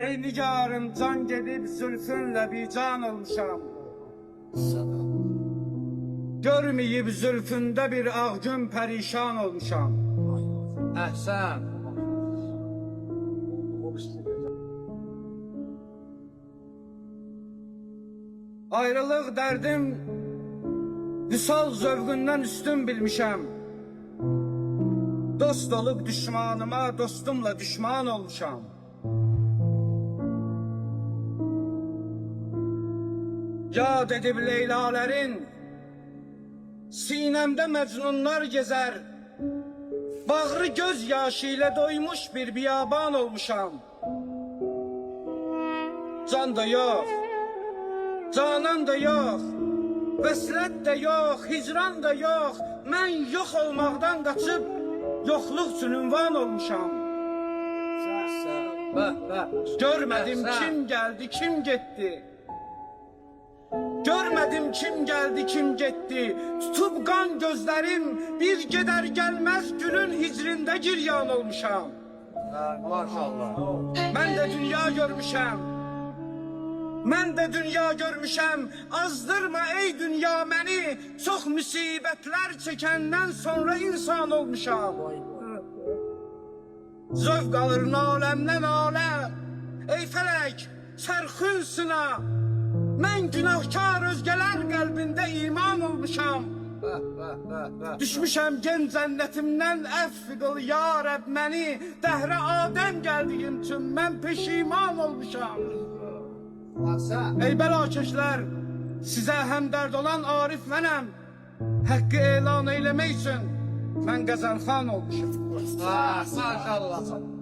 Ey nigarım can gedib zülfünlə bir can olmuşam. Görmeyib zülfündə bir ağ gün perişan olmuşam. Əhsən. Ayrılıq dərdim vüsal zövqündən üstün bilmişəm. Dost olub düşmanıma, dostumla düşman olmuşam. Yad edib leylələrin sinemde mecnunlar gezer. Bağrı göz yaşı ile doymuş bir biyaban olmuşam. Can da yok, canan da yok, veslet de yok, hicran da yok. Ben yok olmaktan kaçıp yokluk üçün ünvan olmuşam. Görmedim kim geldi, kim gitti. Görmedim kim geldi, kim gitti. Tutup kan gözlerim bir gider gelmez gülün hicrində giryan olmuşam. Maşallah. Ben de dünya görmüşem. Ben de dünya görmüşem. Azdırma ey dünya beni. Çok musibetler çekenden sonra insan olmuşam. Zövq alır alemden alem. Ey felek çarxın sınav. Ben günahkar özgeler kalbinde iman olmuşam. Düşmüşem gen cennetimden eff kıl ya Rab beni. Dehre Adem geldiğim için ben peşiman olmuşam. Ey belakeşler, size hem dert olan Arif benim. Hakkı elan eylemek için ben Gazanxan olmuşum. Maşallah.